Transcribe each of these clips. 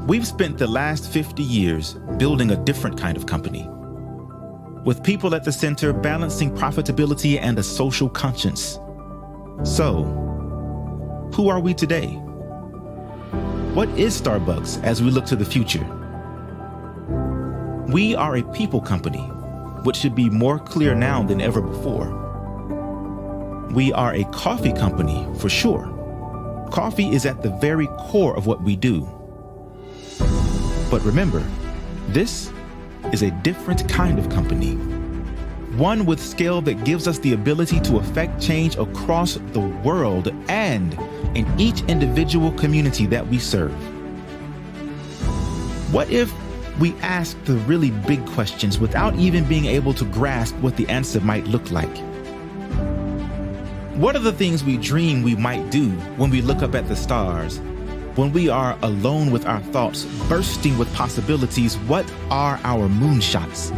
We've spent the last 50 years building a different kind of company, with people at the center balancing profitability and a social conscience. So, who are we today? What is Starbucks as we look to the future? We are a people company, which should be more clear now than ever before. We are a coffee company, for sure. Coffee is at the very core of what we do. But remember, this is a different kind of company. One with scale that gives us the ability to affect change across the world and in each individual community that we serve. What if we ask the really big questions without even being able to grasp what the answer might look like? What are the things we dream we might do when we look up at the stars? When we are alone with our thoughts, bursting with possibilities, what are our moonshots?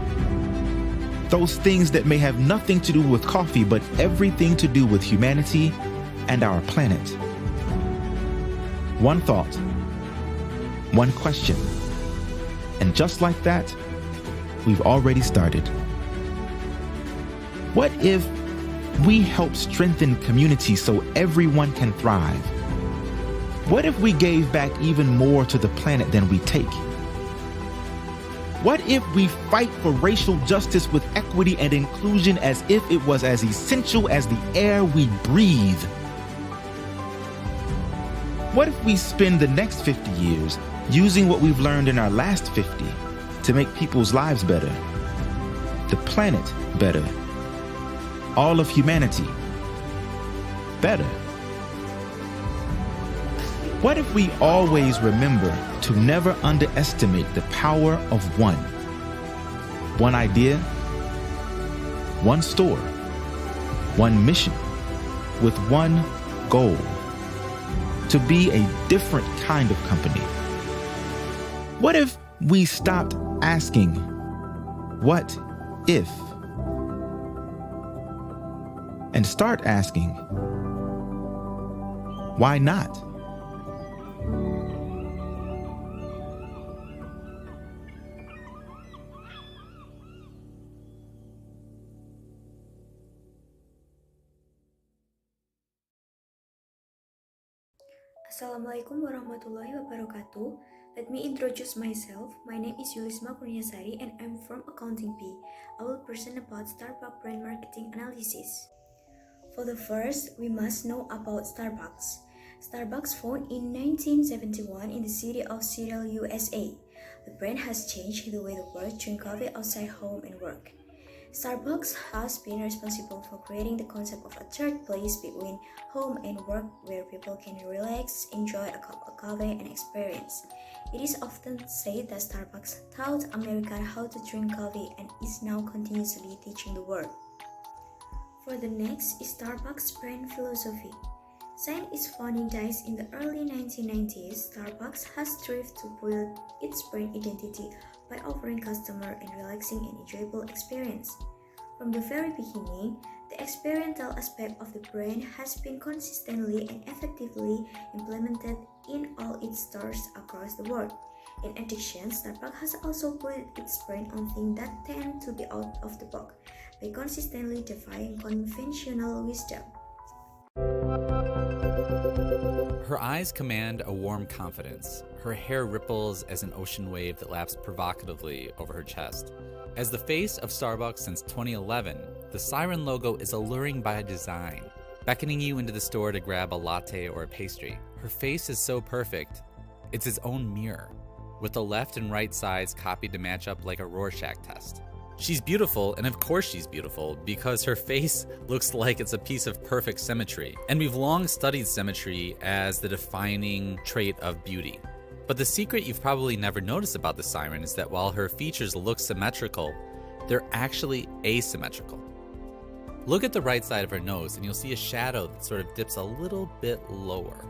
Those things that may have nothing to do with coffee, but everything to do with humanity and our planet. One thought, one question, and just like that, we've already started. What if we help strengthen communities so everyone can thrive? What if we gave back even more to the planet than we take? What if we fight for racial justice with equity and inclusion as if it was as essential as the air we breathe? What if we spend the next 50 years using what we've learned in our last 50 to make people's lives better, the planet better, all of humanity better? What if we always remember to never underestimate the power of one? One idea, one store, one mission, with one goal: to be a different kind of company. What if we stopped asking, what if? And start asking, why not? Assalamualaikum warahmatullahi wabarakatuh. Let me introduce myself. My name is Yulisma, Kurnia Sari, and I'm from Accounting P. I will present about Starbucks brand marketing analysis. For the first, we must know about Starbucks. Starbucks founded in 1971 in the city of Seattle, USA. The brand has changed the way the world drink coffee outside home and work. Starbucks has been responsible for creating the concept of a third place between home and work where people can relax, enjoy a cup of coffee, and experience. It is often said that Starbucks taught Americans how to drink coffee and is now continuously teaching the world. For the next is Starbucks brand philosophy. Since its founding days in the early 1990s, Starbucks has strived to build its brand identity by offering customers a relaxing and enjoyable experience. From the very beginning, the experiential aspect of the brand has been consistently and effectively implemented in all its stores across the world. In addition, Starbucks has also put its brand on things that tend to be out of the box by consistently defying conventional wisdom. Her eyes command a warm confidence. Her hair ripples as an ocean wave that laps provocatively over her chest. As the face of Starbucks since 2011, the siren logo is alluring by design, beckoning you into the store to grab a latte or a pastry. Her face is so perfect, it's its own mirror, with the left and right sides copied to match up like a Rorschach test. She's beautiful, and of course she's beautiful, because her face looks like it's a piece of perfect symmetry. And we've long studied symmetry as the defining trait of beauty. But the secret you've probably never noticed about the siren is that while her features look symmetrical, they're actually asymmetrical. Look at the right side of her nose and you'll see a shadow that sort of dips a little bit lower.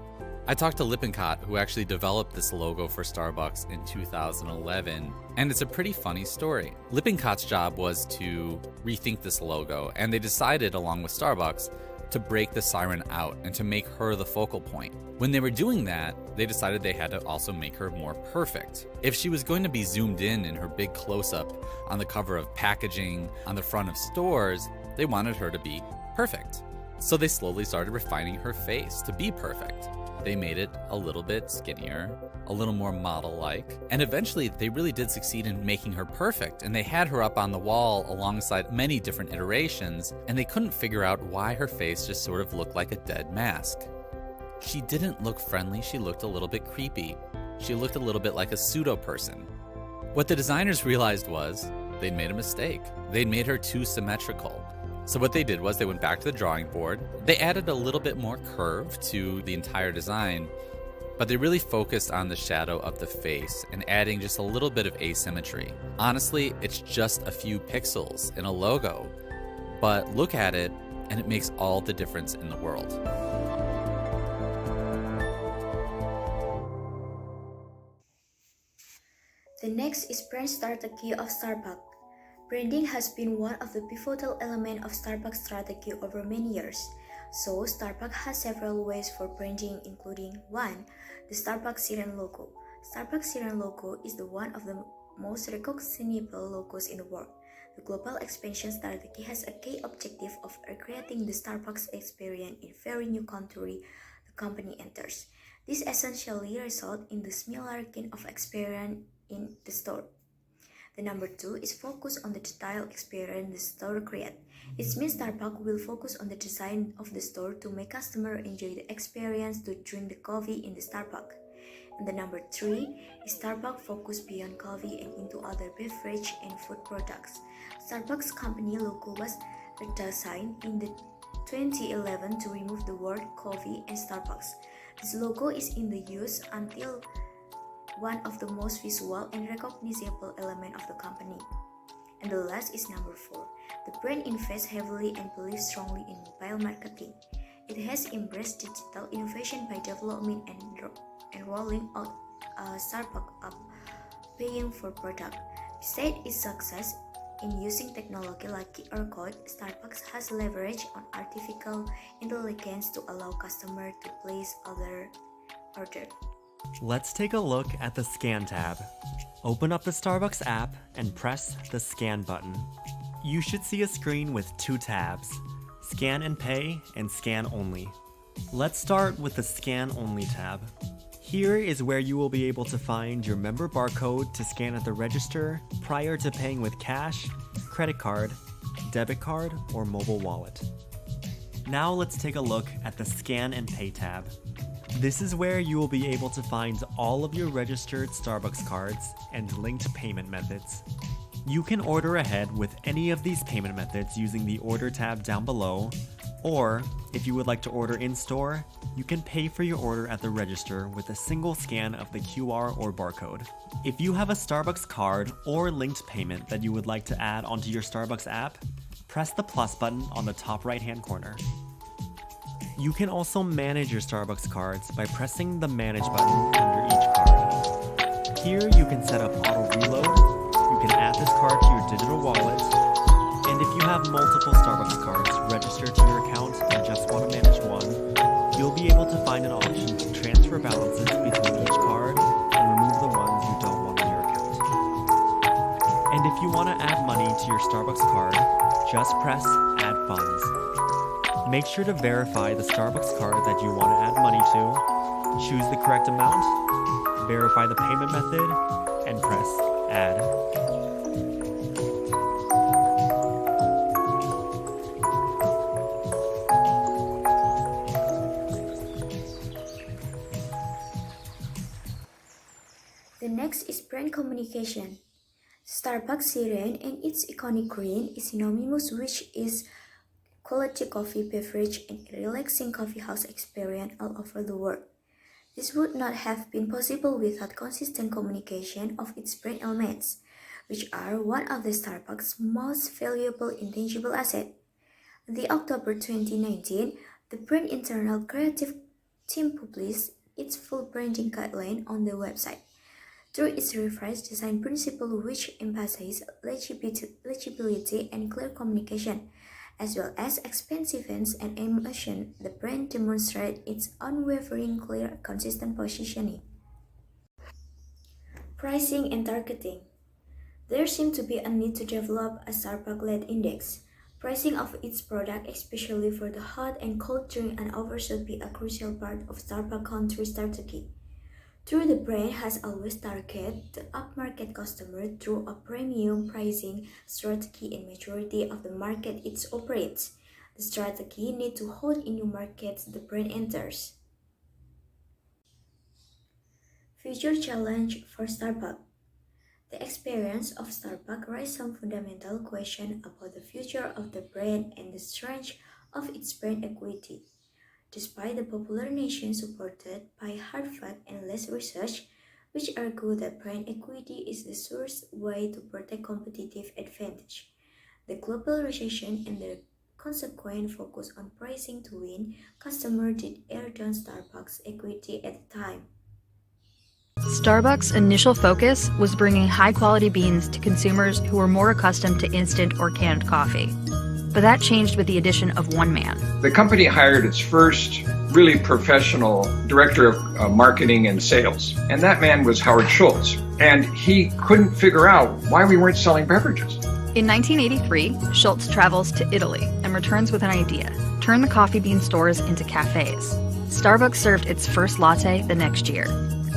I talked to Lippincott, who actually developed this logo for Starbucks in 2011, and it's a pretty funny story. Lippincott's job was to rethink this logo, and they decided, along with Starbucks, to break the siren out and to make her the focal point. When they were doing that, they decided they had to also make her more perfect. If she was going to be zoomed in her big close-up on the cover of packaging, on the front of stores, they wanted her to be perfect. So they slowly started refining her face to be perfect. They made it a little bit skinnier, a little more model-like, and eventually they really did succeed in making her perfect, and they had her up on the wall alongside many different iterations, and they couldn't figure out why her face just sort of looked like a dead mask. She didn't look friendly, she looked a little bit creepy. She looked a little bit like a pseudo-person. What the designers realized was they'd made a mistake. They'd made her too symmetrical. So what they did was they went back to the drawing board. They added a little bit more curve to the entire design, but they really focused on the shadow of the face and adding just a little bit of asymmetry. Honestly, it's just a few pixels in a logo, but look at it and it makes all the difference in the world. The next is brand strategy of Starbucks. Branding has been one of the pivotal elements of Starbucks strategy over many years. So, Starbucks has several ways for branding, including 1. The Starbucks Siren logo. Starbucks Siren logo is one of the most recognizable logos in the world. The global expansion strategy has a key objective of recreating the Starbucks experience in every new country the company enters. This essentially results in the similarity of experience in the store. The number 2 is focus on the style experience the store creates. It means Starbucks will focus on the design of the store to make customers enjoy the experience to drink the coffee in the Starbucks. And the number 3 is Starbucks focus beyond coffee and into other beverage and food products. Starbucks company logo was redesigned in the 2011 to remove the word coffee and Starbucks. This logo is in the use until one of the most visual and recognizable elements of the company. And the last is number 4. The brand invests heavily and believes strongly in mobile marketing. It has embraced digital innovation by developing and rolling out a Starbucks app, paying for product. Besides its success in using technology like QR code, Starbucks has leveraged on artificial intelligence to allow customers to place other orders. Let's take a look at the Scan tab. Open up the Starbucks app and press the Scan button. You should see a screen with 2 tabs, Scan and Pay and Scan Only. Let's start with the Scan Only tab. Here is where you will be able to find your member barcode to scan at the register prior to paying with cash, credit card, debit card, or mobile wallet. Now let's take a look at the Scan and Pay tab. This is where you will be able to find all of your registered Starbucks cards and linked payment methods. You can order ahead with any of these payment methods using the Order tab down below, or if you would like to order in-store, you can pay for your order at the register with a single scan of the QR or barcode. If you have a Starbucks card or linked payment that you would like to add onto your Starbucks app, press the plus button on the top right-hand corner. You can also manage your Starbucks cards by pressing the Manage button under each card. Here you can set up auto reload, you can add this card to your digital wallet, and if you have multiple Starbucks cards registered to your account and just want to manage one, you'll be able to find an option to transfer balances between each card and remove the ones you don't want on your account. And if you want to add money to your Starbucks card, just press Add Funds. Make sure to verify the Starbucks card that you want to add money to, choose the correct amount, verify the payment method, and press Add. The next is brand communication. Starbucks siren and its iconic green is synonymous, which is quality coffee beverage and a relaxing coffee house experience all over the world. This would not have been possible without consistent communication of its brand elements, which are one of the Starbucks' most valuable intangible assets. In October 2019, the brand internal creative team published its full branding guideline on the website. Through its revised design principle, which emphasizes legibility and clear communication, As well as expansiveness and emotion, the brand demonstrates its unwavering, clear, consistent positioning. Pricing and targeting. There seemed to be a need to develop a Starbucks-led index. Pricing of its product, especially for the hot and cold drink and over, should be a crucial part of Starbucks country strategy. Through the brand has always targeted the upmarket customer through a premium pricing strategy in majority of the market it operates. The strategy need to hold in new markets the brand enters. Future challenge for Starbucks. The experience of Starbucks raises some fundamental questions about the future of the brand and the strength of its brand equity. Despite the popular nation supported by hard fact and less research, which argue that brand equity is the surest way to protect competitive advantage, the global recession and the consequent focus on pricing to win customers did err down Starbucks' equity at the time. Starbucks' initial focus was bringing high-quality beans to consumers who were more accustomed to instant or canned coffee. But that changed with the addition of one man. The company hired its first really professional director of marketing and sales, and that man was Howard Schultz. And he couldn't figure out why we weren't selling beverages. In 1983, Schultz travels to Italy and returns with an idea: turn the coffee bean stores into cafes. Starbucks served its first latte the next year.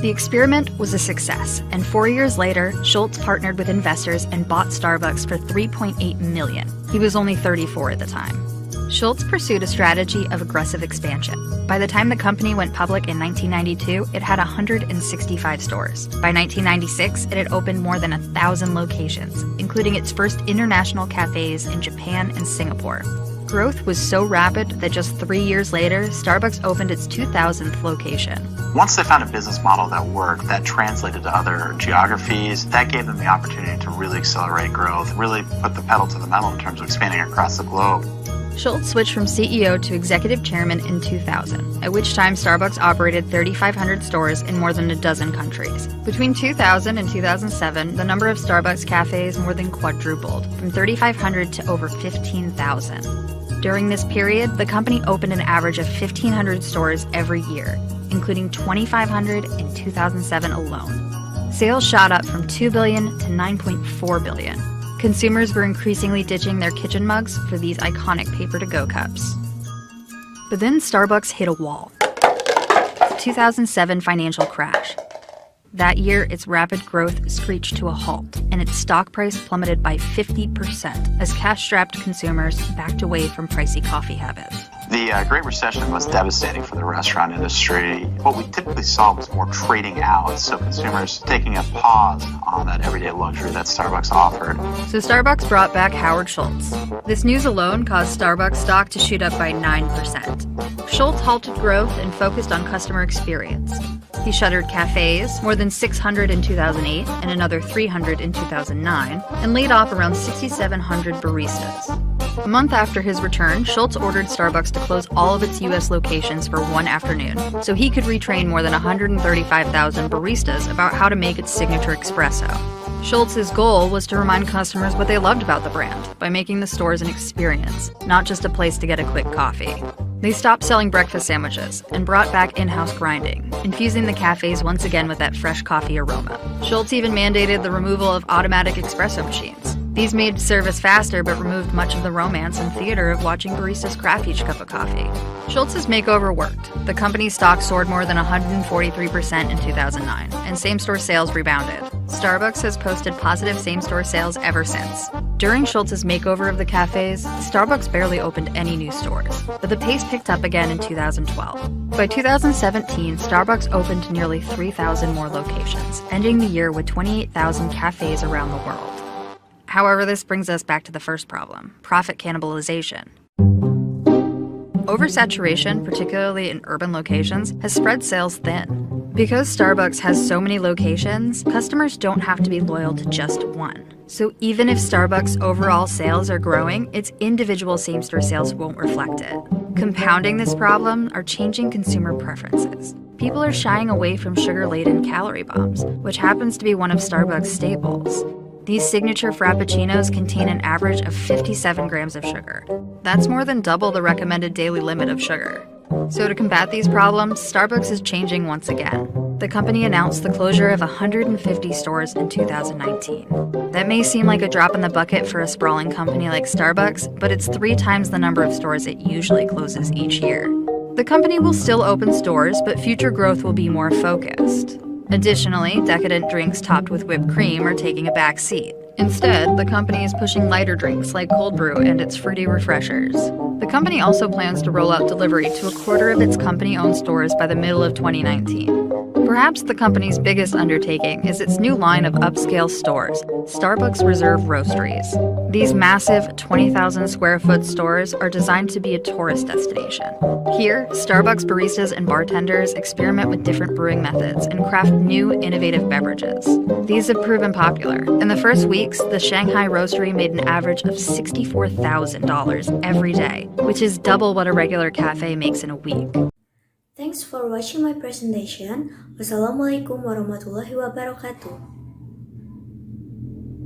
The experiment was a success, and 4 years later, Schultz partnered with investors and bought Starbucks for $3.8 million. He was only 34 at the time. Schultz pursued a strategy of aggressive expansion. By the time the company went public in 1992, it had 165 stores. By 1996, it had opened more than 1,000 locations, including its first international cafes in Japan and Singapore. Growth was so rapid that just 3 years later, Starbucks opened its 2,000th location. Once they found a business model that worked, that translated to other geographies, that gave them the opportunity to really accelerate growth, really put the pedal to the metal in terms of expanding across the globe. Schultz switched from CEO to executive chairman in 2000, at which time Starbucks operated 3,500 stores in more than a dozen countries. Between 2000 and 2007, the number of Starbucks cafes more than quadrupled, from 3,500 to over 15,000. During this period, the company opened an average of 1,500 stores every year, including 2,500 in 2007 alone. Sales shot up from $2 billion to $9.4 billion. Consumers were increasingly ditching their kitchen mugs for these iconic paper-to-go cups. But then Starbucks hit a wall. The 2007 financial crash. That year, its rapid growth screeched to a halt, and its stock price plummeted by 50% as cash-strapped consumers backed away from pricey coffee habits. The Great Recession was devastating for the restaurant industry. What we typically saw was more trading out, so consumers taking a pause on that everyday luxury that Starbucks offered. So Starbucks brought back Howard Schultz. This news alone caused Starbucks stock to shoot up by 9%. Schultz halted growth and focused on customer experience. He shuttered cafes, more than 600 in 2008 and another 300 in 2009, and laid off around 6,700 baristas. A month after his return, Schultz ordered Starbucks to close all of its U.S. locations for one afternoon, so he could retrain more than 135,000 baristas about how to make its signature espresso. Schultz's goal was to remind customers what they loved about the brand by making the stores an experience, not just a place to get a quick coffee. They stopped selling breakfast sandwiches and brought back in-house grinding, infusing the cafes once again with that fresh coffee aroma. Schultz even mandated the removal of automatic espresso machines. These made service faster but removed much of the romance and theater of watching baristas craft each cup of coffee. Schultz's makeover worked. The company's stock soared more than 143% in 2009, and same-store sales rebounded. Starbucks has posted positive same-store sales ever since. During Schultz's makeover of the cafes, Starbucks barely opened any new stores, but the pace picked up again in 2012. By 2017, Starbucks opened nearly 3,000 more locations, ending the year with 28,000 cafes around the world. However, this brings us back to the first problem: profit cannibalization. Oversaturation, particularly in urban locations, has spread sales thin. Because Starbucks has so many locations, customers don't have to be loyal to just one. So even if Starbucks' overall sales are growing, its individual same-store sales won't reflect it. Compounding this problem are changing consumer preferences. People are shying away from sugar-laden calorie bombs, which happens to be one of Starbucks' staples. These signature frappuccinos contain an average of 57 grams of sugar. That's more than double the recommended daily limit of sugar. So to combat these problems, Starbucks is changing once again. The company announced the closure of 150 stores in 2019. That may seem like a drop in the bucket for a sprawling company like Starbucks, but it's 3 times the number of stores it usually closes each year. The company will still open stores, but future growth will be more focused. Additionally, decadent drinks topped with whipped cream are taking a back seat. Instead, the company is pushing lighter drinks like cold brew and its fruity refreshers. The company also plans to roll out delivery to a quarter of its company-owned stores by the middle of 2019. Perhaps the company's biggest undertaking is its new line of upscale stores, Starbucks Reserve Roasteries. These massive 20,000 square foot stores are designed to be a tourist destination. Here, Starbucks baristas and bartenders experiment with different brewing methods and craft new, innovative beverages. These have proven popular. In the first weeks, the Shanghai Roastery made an average of $64,000 every day, which is double what a regular cafe makes in a week. Thanks for watching my presentation. Wassalamualaikum warahmatullahi wabarakatuh.